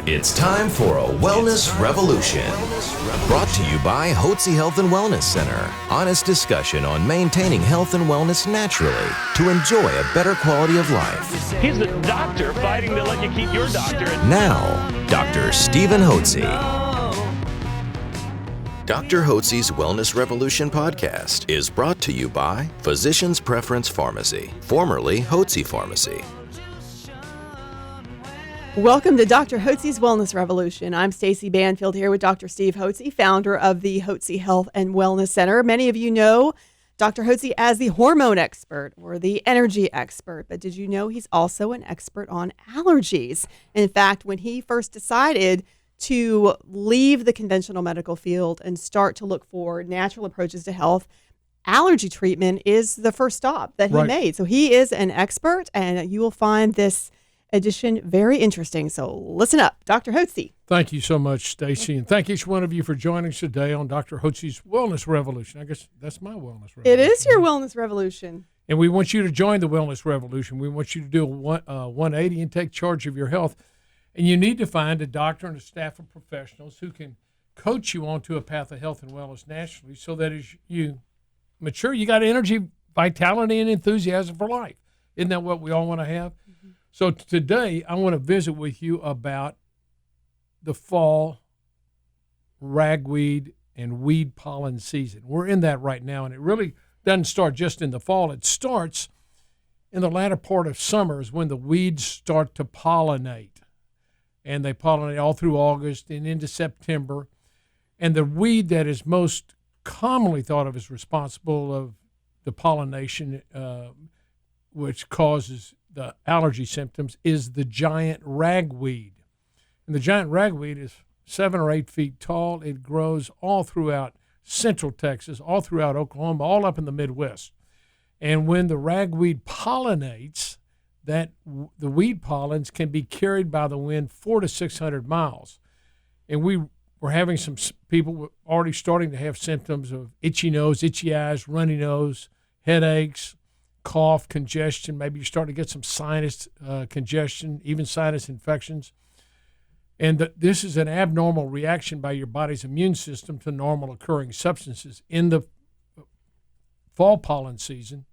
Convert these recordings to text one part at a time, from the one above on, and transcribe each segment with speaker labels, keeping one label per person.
Speaker 1: It's time for a Wellness Revolution. Brought to you by Hotze Health and Wellness Center. Honest discussion on maintaining health and wellness naturally to enjoy a better quality of life.
Speaker 2: He's the doctor fighting to let you keep your doctorate.
Speaker 1: Now, Dr. Stephen Hotze. Dr. Hotze's Wellness Revolution podcast is brought to you by Physicians Preference Pharmacy, formerly Hotze Pharmacy.
Speaker 3: Welcome to Dr. Hotze's Wellness Revolution. I'm Stacey Banfield here with Dr. Steve Hotze, founder of the Hotze Health and Wellness Center. Many of you know Dr. Hotze as the hormone expert or the energy expert, but did you know he's also an expert on allergies? In fact, when he first decided to leave the conventional medical field and start to look for natural approaches to health, allergy treatment is the first stop that he made. So he is an expert, and you will find this edition very interesting. So listen up, Dr. Hotze.
Speaker 4: Thank you so much, Stacey, and thank each one of you for joining us today on Dr. Hotze's Wellness Revolution. I guess that's my Wellness Revolution.
Speaker 3: It is your Wellness Revolution.
Speaker 4: And we want you to join the Wellness Revolution. We want you to do a 180 and take charge of your health. And you need to find a doctor and a staff of professionals who can coach you onto a path of health and wellness naturally so that as you mature, you got energy, vitality, and enthusiasm for life. Isn't that what we all want to have? Mm-hmm. So today, I want to visit with you about the fall ragweed and weed pollen season. We're in that right now, and it really doesn't start just in the fall. It starts in the latter part of summer is when the weeds start to pollinate. And they pollinate all through August and into September. And the weed that is most commonly thought of as responsible of the pollination, which causes the allergy symptoms, is the giant ragweed. And the giant ragweed is 7 or 8 feet tall. It grows all throughout central Texas, all throughout Oklahoma, all up in the Midwest. And when the ragweed pollinates, that the weed pollens can be carried by the wind 400 to 600 miles. And we were having some people already starting to have symptoms of itchy nose, itchy eyes, runny nose, headaches, cough, congestion. Maybe you're starting to get some sinus congestion, even sinus infections. And this is an abnormal reaction by your body's immune system to normal occurring substances. In the fall pollen season,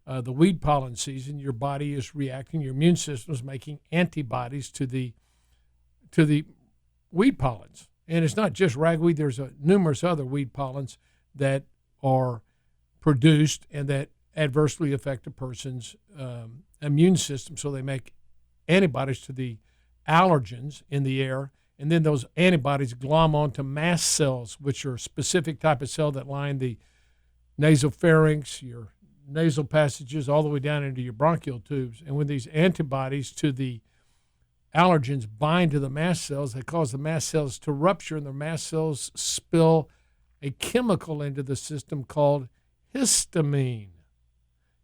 Speaker 4: the weed pollen season, your body is reacting, your immune system is making antibodies to the weed pollens. And it's not just ragweed, there's numerous other weed pollens that are produced and that adversely affect a person's immune system. So they make antibodies to the allergens in the air, and then those antibodies glom onto mast cells, which are a specific type of cell that line the nasopharynx, your nasal passages, all the way down into your bronchial tubes. And when these antibodies to the allergens bind to the mast cells, they cause the mast cells to rupture, and the mast cells spill a chemical into the system called histamine.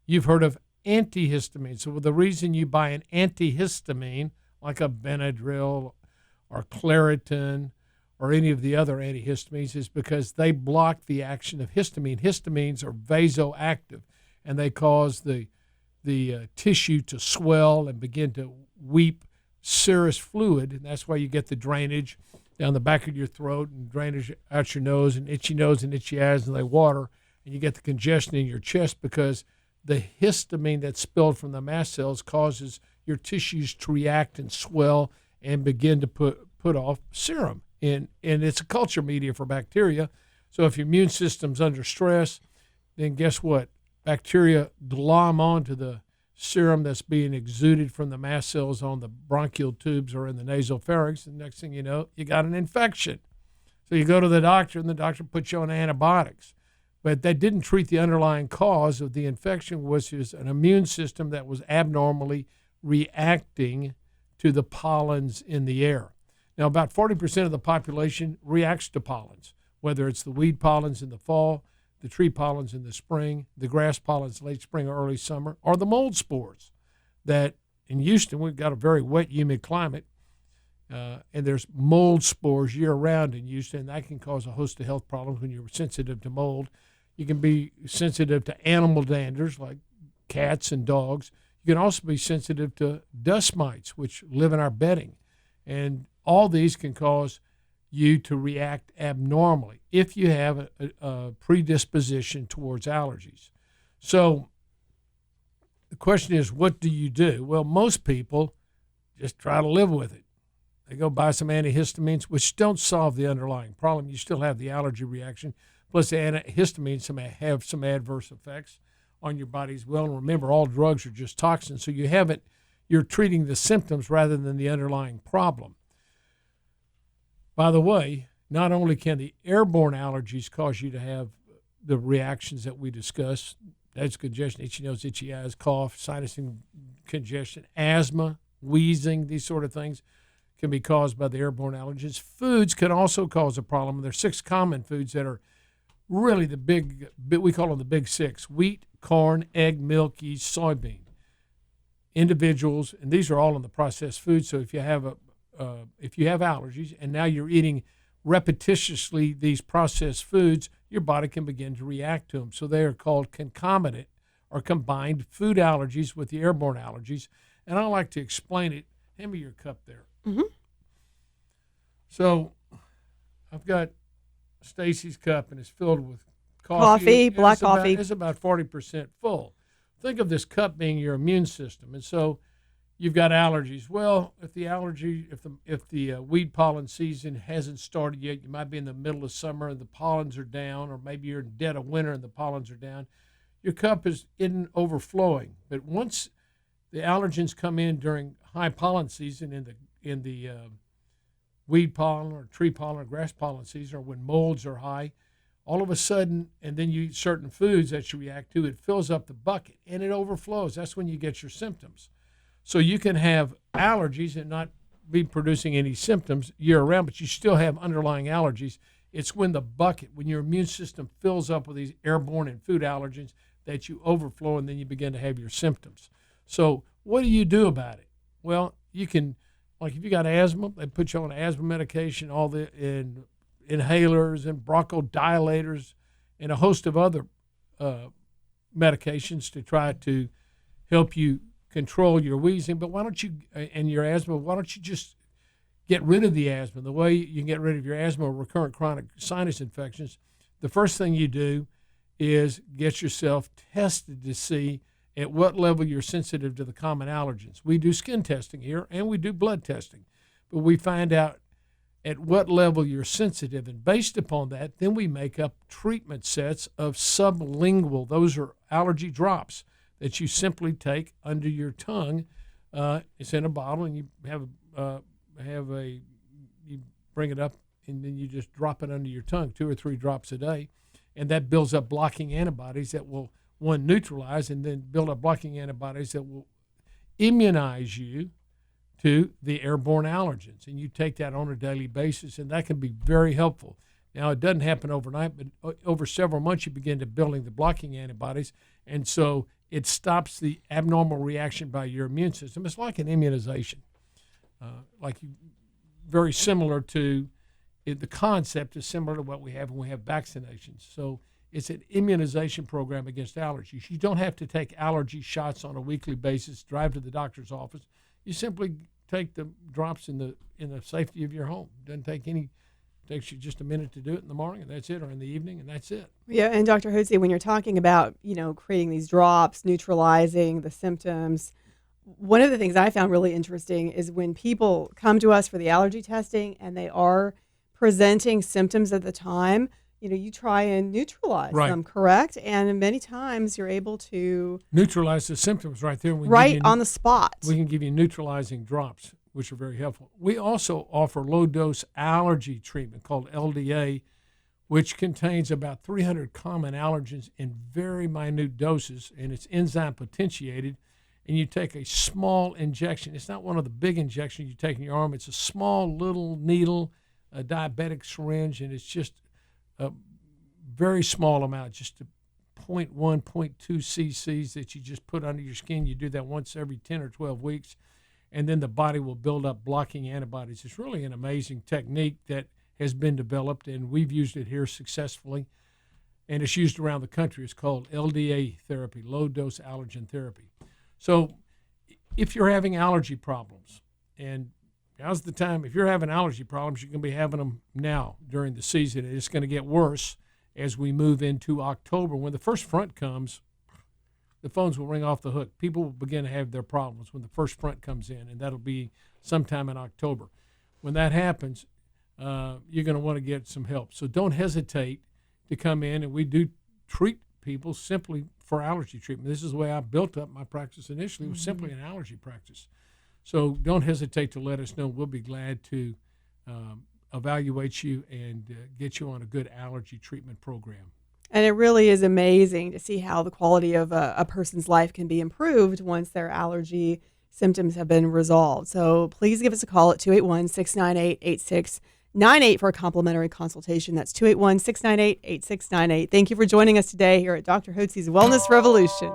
Speaker 4: You've heard of antihistamines. So the reason you buy an antihistamine, like a Benadryl or Claritin or any of the other antihistamines, is because they block the action of histamine. Histamines are vasoactive, and they cause the tissue to swell and begin to weep serous fluid, and that's why you get the drainage down the back of your throat and drainage out your nose and itchy eyes, and they water, and you get the congestion in your chest because the histamine that's spilled from the mast cells causes your tissues to react and swell and begin to put off serum. And it's a culture media for bacteria. So if your immune system's under stress, then guess what? Bacteria glom onto the serum that's being exuded from the mast cells on the bronchial tubes or in the nasal pharynx. And next thing you know, you got an infection. So you go to the doctor, and the doctor puts you on antibiotics. But that didn't treat the underlying cause of the infection, which is an immune system that was abnormally reacting to the pollens in the air. Now, about 40% of the population reacts to pollens, whether it's the weed pollens in the fall, the tree pollens in the spring, the grass pollens late spring or early summer, or the mold spores that in Houston, we've got a very wet, humid climate, and there's mold spores year-round in Houston. That can cause a host of health problems when you're sensitive to mold. You can be sensitive to animal danders like cats and dogs. You can also be sensitive to dust mites, which live in our bedding. And all these can cause you to react abnormally if you have a predisposition towards allergies. So the question is, what do you do? Well, most people just try to live with it. They go buy some antihistamines, which don't solve the underlying problem. You still have the allergy reaction. Plus, the antihistamines have some adverse effects on your body as well. And remember, all drugs are just toxins, so you're treating the symptoms rather than the underlying problem. By the way, not only can the airborne allergies cause you to have the reactions that we discussed, that's congestion, itchy nose, itchy eyes, cough, sinus congestion, asthma, wheezing, these sort of things can be caused by the airborne allergens. Foods can also cause a problem. There's 6 common foods that are really we call them the big 6: wheat, corn, egg, milk, yeast, soybean. Individuals, and these are all in the processed food, so if you have allergies and now you're eating repetitiously these processed foods, your body can begin to react to them. So they are called concomitant or combined food allergies with the airborne allergies. And I like to explain it. Hand me your cup there.
Speaker 3: Mm-hmm.
Speaker 4: So I've got Stacy's cup, and it's filled with
Speaker 3: Coffee, black coffee.
Speaker 4: It's about 40% full. Think of this cup being your immune system. And so you've got allergies. Well, if the weed pollen season hasn't started yet, you might be in the middle of summer and the pollens are down, or maybe you're in dead of winter and the pollens are down. Your cup isn't overflowing. But once the allergens come in during high pollen season in the weed pollen or tree pollen or grass pollen season, or when molds are high, all of a sudden, and then you eat certain foods that you react to, it fills up the bucket and it overflows. That's when you get your symptoms. So you can have allergies and not be producing any symptoms year round, but you still have underlying allergies. It's when your immune system fills up with these airborne and food allergens that you overflow, and then you begin to have your symptoms. So what do you do about it? Well, you can, like if you got asthma, they put you on asthma medication, all the inhalers and bronchodilators and a host of other medications to try to help you control your wheezing. But why don't you just get rid of the asthma? The way you can get rid of your asthma or recurrent chronic sinus infections, the first thing you do is get yourself tested to see at what level you're sensitive to the common allergens. We do skin testing here and we do blood testing, but we find out at what level you're sensitive, and based upon that, then we make up treatment sets of sublingual. Those are allergy drops that you simply take under your tongue. It's in a bottle, and you you bring it up, and then you just drop it under your tongue, 2 or 3 drops a day, and that builds up blocking antibodies that will, one, neutralize, and then build up blocking antibodies that will immunize you to the airborne allergens. And you take that on a daily basis, and that can be very helpful. Now, it doesn't happen overnight, but over several months you begin to building the blocking antibodies, and so it stops the abnormal reaction by your immune system. It's like an immunization, very similar to the concept is similar to what we have when we have vaccinations. So it's an immunization program against allergies. You don't have to take allergy shots on a weekly basis, drive to the doctor's office. You simply take the drops in the safety of your home. It takes you just a minute to do it in the morning, and that's it, or in the evening, and that's it.
Speaker 3: Yeah, and Dr. Hotze, when you're talking about, creating these drops, neutralizing the symptoms, one of the things I found really interesting is when people come to us for the allergy testing and they are presenting symptoms at the time, you try and neutralize them, correct? And many times you're able to
Speaker 4: neutralize the symptoms right there.
Speaker 3: On the spot.
Speaker 4: We can give you neutralizing drops, which are very helpful. We also offer low-dose allergy treatment called LDA, which contains about 300 common allergens in very minute doses, and it's enzyme potentiated, and you take a small injection. It's not one of the big injections you take in your arm. It's a small little needle, a diabetic syringe, and it's just a very small amount, just 0.1, 0.2 cc's that you just put under your skin. You do that once every 10 or 12 weeks, and then the body will build up blocking antibodies. It's really an amazing technique that has been developed, and we've used it here successfully, and it's used around the country. It's called LDA therapy, low-dose allergen therapy. So if you're having allergy problems, and Now's the time. If you're having allergy problems, you're going to be having them now during the season. And it's going to get worse as we move into October. When the first front comes, the phones will ring off the hook. People will begin to have their problems when the first front comes in, and that'll be sometime in October. When that happens, you're going to want to get some help. So don't hesitate to come in, and we do treat people simply for allergy treatment. This is the way I built up my practice initially. It was simply an allergy practice. So don't hesitate to let us know. We'll be glad to evaluate you and get you on a good allergy treatment program.
Speaker 3: And it really is amazing to see how the quality of a person's life can be improved once their allergy symptoms have been resolved. So please give us a call at 281-698-8698 for a complimentary consultation. That's 281-698-8698. Thank you for joining us today here at Dr. Hotze's Wellness Revolution.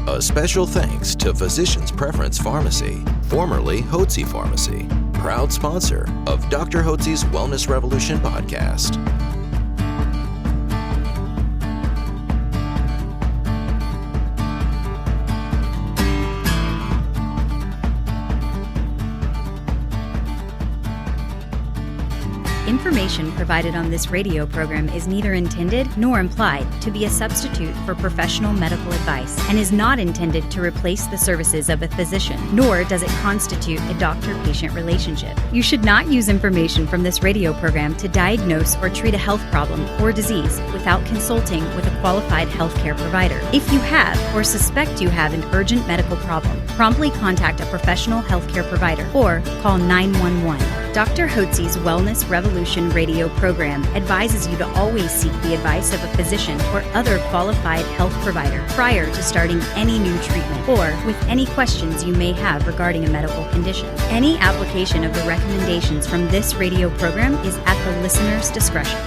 Speaker 1: A special thanks to Physicians Preference Pharmacy, formerly Hotze Pharmacy, proud sponsor of Dr. Hotze's Wellness Revolution podcast.
Speaker 5: Information provided on this radio program is neither intended nor implied to be a substitute for professional medical advice and is not intended to replace the services of a physician, nor does it constitute a doctor-patient relationship. You should not use information from this radio program to diagnose or treat a health problem or disease without consulting with a qualified healthcare provider. If you have or suspect you have an urgent medical problem, promptly contact a professional healthcare provider or call 911. Dr. Hotze's Wellness Revolution radio program advises you to always seek the advice of a physician or other qualified health provider prior to starting any new treatment or with any questions you may have regarding a medical condition. Any application of the recommendations from this radio program is at the listener's discretion.